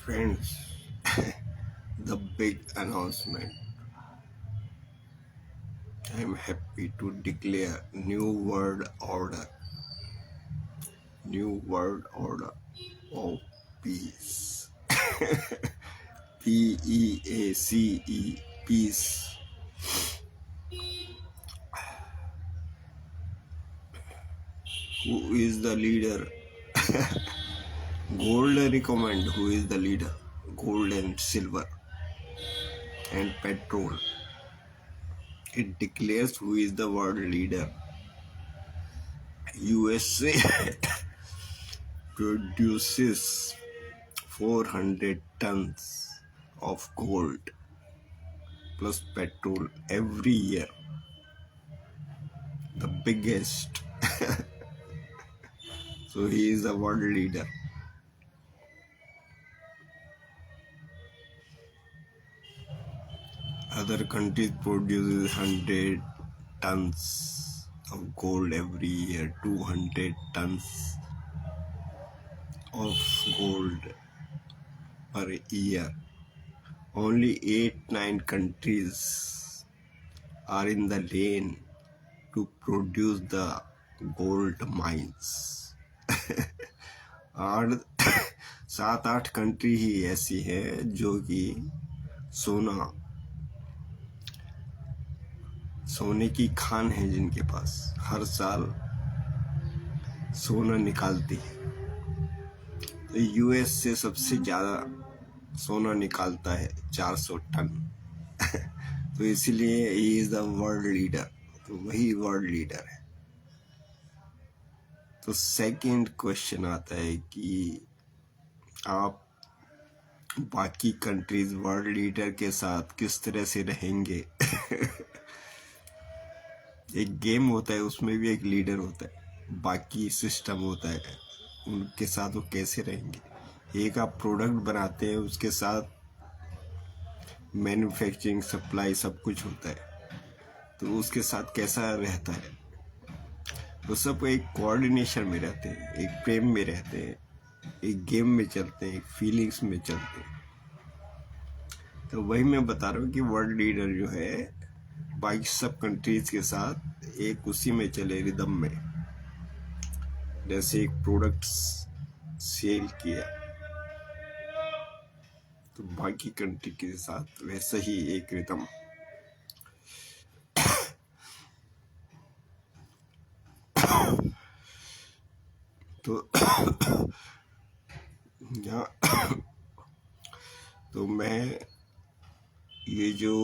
Friends, the big announcement. I am happy to declare new world order. New world order of peace. PEACE, peace. Who is the leader? Gold recommend who is the leader. Gold and silver and petrol. It declares who is the world leader. USA produces 400 tons of gold plus petrol every year. The biggest. So he is the world leader. Other countries produce 100 tons of gold every year, 200 tons of gold per year. Only 8-9 countries are in the lane to produce the gold mines. और 7-8 country ही ऐसी है जो कि सोने की खान है, जिनके पास हर साल सोना निकालती है। तो यूएस से सबसे ज़्यादा सोना निकालता है, 400 टन। तो इसलिए he is the world leader, तो वही वर्ल्ड लीडर है। तो सेकंड क्वेश्चन आता है कि आप बाकी कंट्रीज वर्ल्ड लीडर के साथ किस तरह से रहेंगे। एक गेम होता है, उसमें भी एक लीडर होता है, बाकी सिस्टम होता है, उनके साथ वो कैसे रहेंगे। एक आप प्रोडक्ट बनाते हैं, उसके साथ मैन्युफैक्चरिंग, सप्लाई सब कुछ होता है, तो उसके साथ कैसा रहता है। तो सब एक कोऑर्डिनेशन में रहते हैं, एक प्रेम में रहते हैं, एक गेम में चलते हैं, एक फीलिंग्स में चलते हैं। तो वही मैं बता रहा हूँ कि वर्ल्ड लीडर जो है बाकी सब कंट्रीज के साथ एक उसी में चले, रिदम में। जैसे एक प्रोडक्ट सेल किया तो बाकी कंट्री के साथ वैसा ही एक रिदम। तो तो मैं ये जो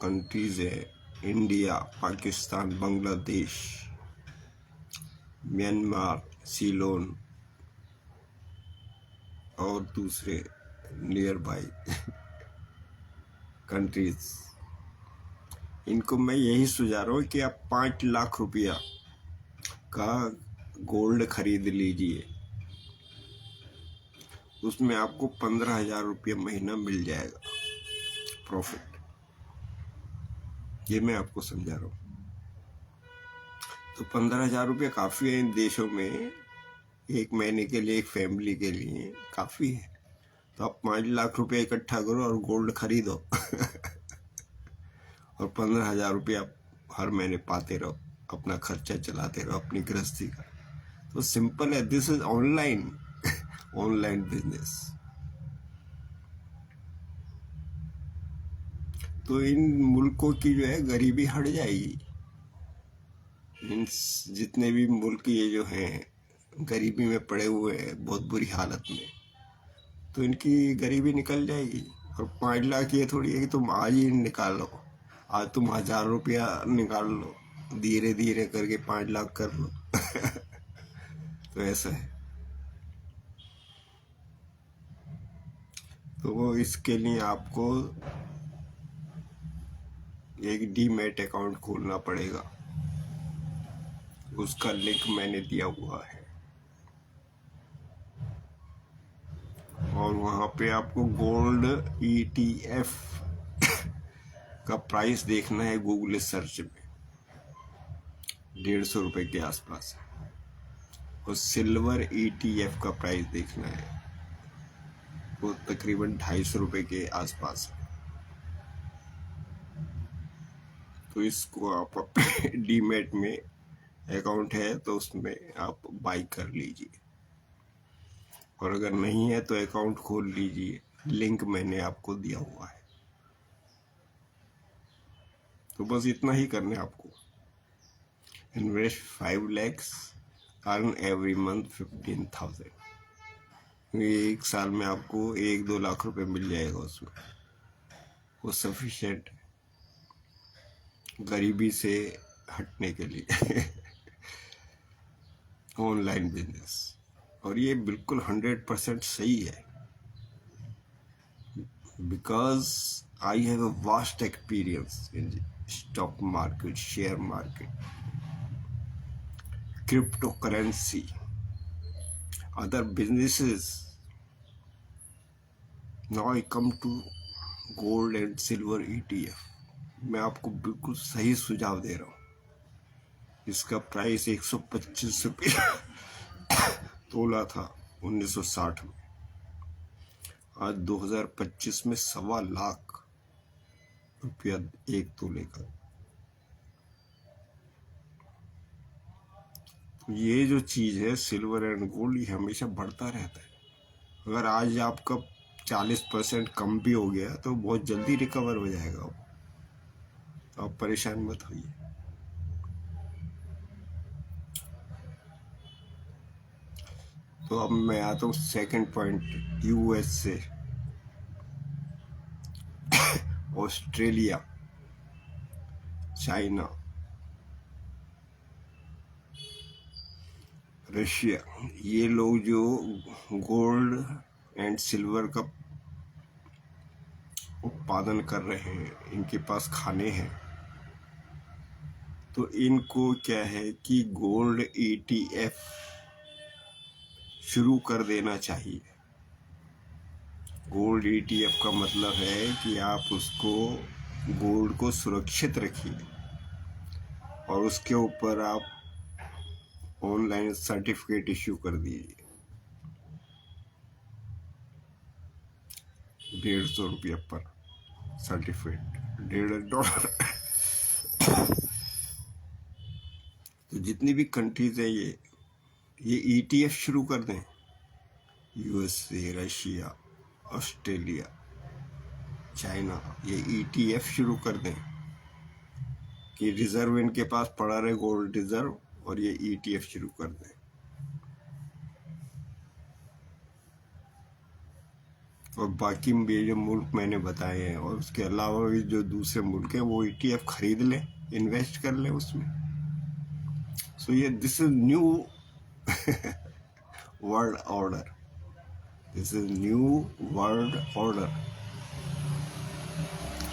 कंट्रीज है, India, Pakistan, Bangladesh, Myanmar, Ceylon और दूसरे नियर बाई कंट्रीज, इनको मैं यही सुझा रहा हूँ कि आप 5 लाख रुपया का गोल्ड खरीद लीजिए। उसमें आपको 15,000 रुपया महीना मिल जाएगा प्रॉफिट। ये मैं आपको समझा रहा हूँ। तो 15,000 रुपया काफ़ी है इन देशों में, एक महीने के लिए, एक फैमिली के लिए काफ़ी है। तो आप 5 लाख रुपया इकट्ठा करो और गोल्ड खरीदो और 15,000 रुपया हर महीने पाते रहो, अपना खर्चा चलाते रहो, अपनी गृहस्थी का। तो सिंपल है, this is online online business. तो इन मुल्कों की जो है गरीबी हट जाएगी। इन जितने भी मुल्क ये जो हैं गरीबी में पड़े हुए हैं, बहुत बुरी हालत में, तो इनकी गरीबी निकल जाएगी। और 5 लाख ये थोड़ी है कि तुम आज ही निकाल लो, आज तुम 1,000 रुपया निकाल लो, धीरे धीरे करके 5 लाख कर लो। तो ऐसा है। तो इसके लिए आपको एक डीमैट अकाउंट खोलना पड़ेगा, उसका लिंक मैंने दिया हुआ है। और वहाँ पे आपको गोल्ड ETF का प्राइस देखना है, गूगल सर्च में 150 रुपये के आसपास है। और सिल्वर ETF का प्राइस देखना है वो तकरीबन 250 रुपये के आसपास है। तो इसको आप अपने डीमैट में अकाउंट है तो उसमें आप बाई कर लीजिए, और अगर नहीं है तो अकाउंट खोल लीजिए, लिंक मैंने आपको दिया हुआ है। तो बस इतना ही करना है आपको। Invest 5 lakhs, earn every month 15,000। एक साल में आपको 1-2 लाख रुपए मिल जाएगा उसमें, वो सफिशिएंट गरीबी से हटने के लिए। ऑनलाइन बिजनेस, और ये बिल्कुल 100% सही है, because I have a vast experience in stock market, share market, cryptocurrency, other businesses. Now I come to gold and silver ETF। मैं आपको बिल्कुल सही सुझाव दे रहा हूँ। इसका प्राइस 125 रुपये तोला था 1960 में। आज 2025 में 1.25 लाख रुपया एक तोले का। तो ये जो चीज़ है सिल्वर एंड गोल्ड, ये हमेशा बढ़ता रहता है। अगर आज आपका 40% कम भी हो गया तो बहुत जल्दी रिकवर हो जाएगा वो, तो आप परेशान मत होइए। तो अब मैं आता हूँ सेकंड पॉइंट, यूएस से, ऑस्ट्रेलिया, चाइना, रशिया, ये लोग जो गोल्ड एंड सिल्वर का उत्पादन कर रहे हैं, इनके पास खाने हैं, तो इनको क्या है कि गोल्ड ETF शुरू कर देना चाहिए। गोल्ड ETF का मतलब है कि आप उसको, गोल्ड को सुरक्षित रखिए और उसके ऊपर आप ऑनलाइन सर्टिफिकेट इश्यू कर दीजिए। 150 रुपये पर सर्टिफिकेट, $1.5। तो जितनी भी कंट्रीज है ये ETF शुरू कर दें, USA, रशिया, ऑस्ट्रेलिया, चाइना, ये ETF शुरू कर दें कि रिजर्व इनके पास पड़ा रहे, गोल्ड रिजर्व, और ये ETF शुरू कर दें। और बाकी ये जो मुल्क मैंने बताए हैं और उसके अलावा भी जो दूसरे मुल्क हैं वो ETF खरीद लें, इन्वेस्ट कर लें उसमें। सो ये this is new world order, this is new world order.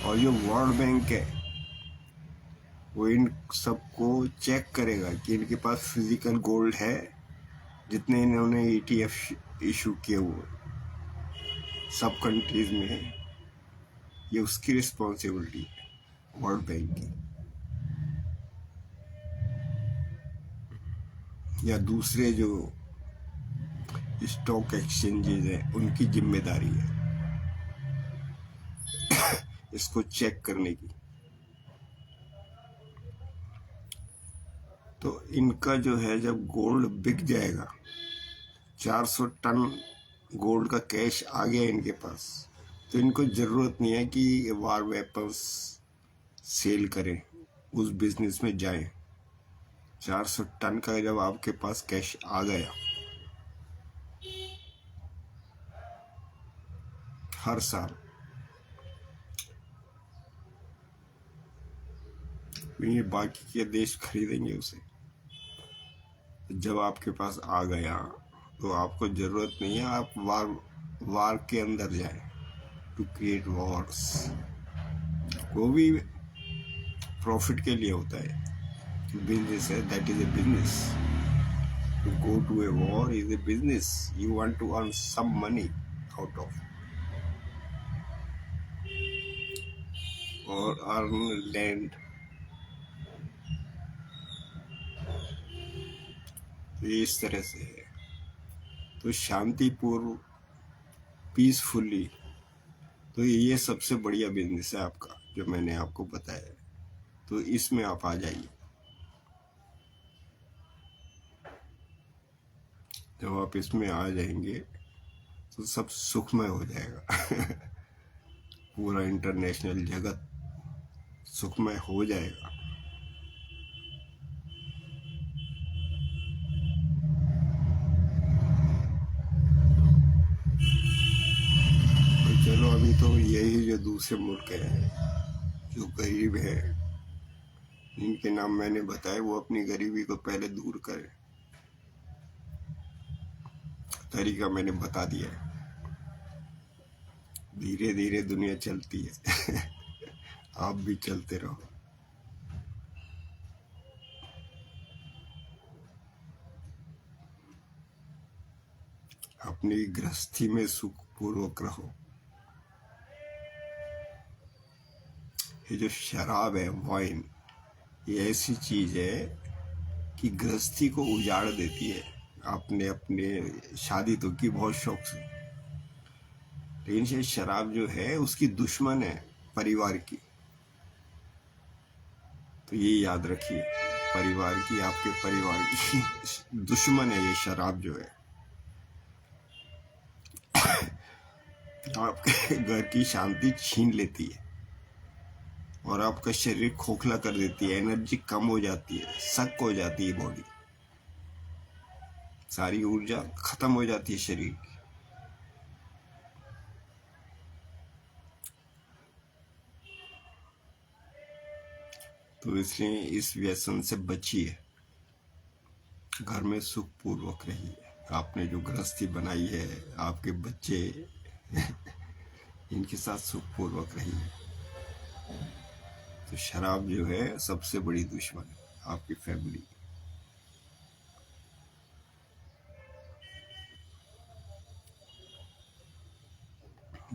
और जो वर्ल्ड बैंक है वो इन सबको चेक करेगा कि इनके पास फिजिकल गोल्ड है, जितने इन्होंने ETF इशू किए हुए सब कंट्रीज में है, ये उसकी रिस्पॉन्सिबिलिटी है वर्ल्ड बैंक की, या दूसरे जो स्टॉक एक्सचेंजेस है उनकी जिम्मेदारी है इसको चेक करने की। तो इनका जो है, जब गोल्ड बिक जाएगा, 400 टन गोल्ड का कैश आ गया इनके पास, तो इनको ज़रूरत नहीं है कि वार वेपन्स सेल करें, उस बिजनेस में जाएं। 400 टन का जब आपके पास कैश आ गया हर साल, ये बाकी के देश खरीदेंगे उसे। जब आपके पास आ गया तो आपको ज़रूरत नहीं है आप वार के अंदर जाएं, टू क्रिएट वॉर्स। वो भी प्रॉफिट के लिए होता है, बिजनेस है, that is a business. To go to a war is a business, you want to earn some money out of, और अर्न लैंड। तो इस तरह से है। तो शांतिपूर्व पीसफुली। तो ये सबसे बढ़िया बिजनेस है आपका जो मैंने आपको बताया, तो इसमें आप आ जाइए। जब आप इसमें आ जाएंगे तो सब सुखमय हो जाएगा। पूरा इंटरनेशनल जगत सुखमय हो जाएगा। तो चलो, अभी तो यही जो दूसरे मुल्क हैं जो गरीब हैं, जिनके नाम मैंने बताए, वो अपनी गरीबी को पहले दूर करें। तरीका मैंने बता दिया है, धीरे धीरे दुनिया चलती है। आप भी चलते रहो। अपनी गृहस्थी में सुखपूर्वक रहो। ये जो शराब है, वाइन, ये ऐसी चीज है कि गृहस्थी को उजाड़ देती है। आपने अपने शादी तो की बहुत शौक से, लेकिन ये शराब जो है उसकी दुश्मन है परिवार की। तो ये याद रखिए, परिवार की, आपके परिवार की दुश्मन है ये शराब जो है। आपके घर की शांति छीन लेती है और आपका शरीर खोखला कर देती है, एनर्जी कम हो जाती है, सक हो जाती है बॉडी, सारी ऊर्जा खत्म हो जाती है शरीर की। तो इसलिए इस व्यसन से बचिए, घर में सुखपूर्वक रहिए। आपने जो गृहस्थी बनाई है, आपके बच्चे, इनके साथ सुखपूर्वक रहिए। तो शराब जो है सबसे बड़ी दुश्मन है आपकी फैमिली।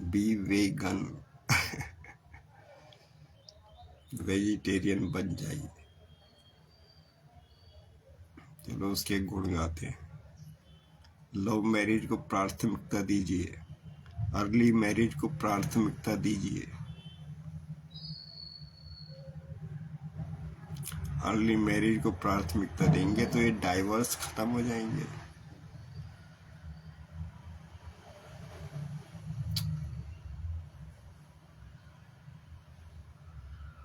बी वेगन, वेजिटेरियन बन जाइए। चलो, उसके गुण गाते हैं। लव मैरिज को प्राथमिकता दीजिए, अर्ली मैरिज को प्राथमिकता दीजिए। अर्ली मैरिज को प्राथमिकता देंगे तो ये डाइवर्स खत्म हो जाएंगे।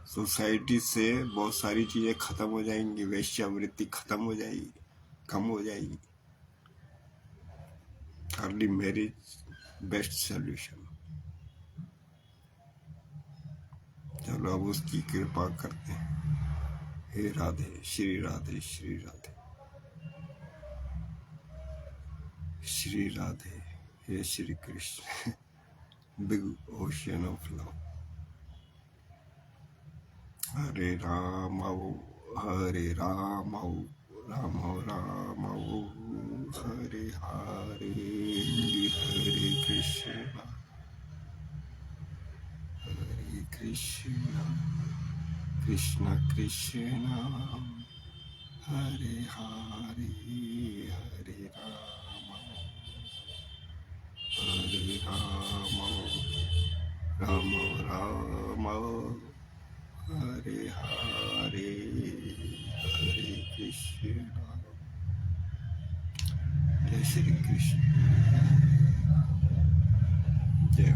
सोसाइटी से बहुत सारी चीजें खत्म हो जाएंगी, वेश्यावृत्ति खत्म हो जाएगी, कम हो जाएगी। Early marriage best solution. चलो, अब उसकी कृपा करते हैं। हे राधे, श्री राधे, श्री राधे, श्री राधे। हे Shri Krishna, big ocean of love. Hare Ram Hare Ram, Ram Ram Hare Hare, Hare Krishna Hare Krishna, Krishna Krishna Hare Hare, Hare Ram Ram Ram Hare Hare, Hare Krishna. जय श्री कृष्ण। जय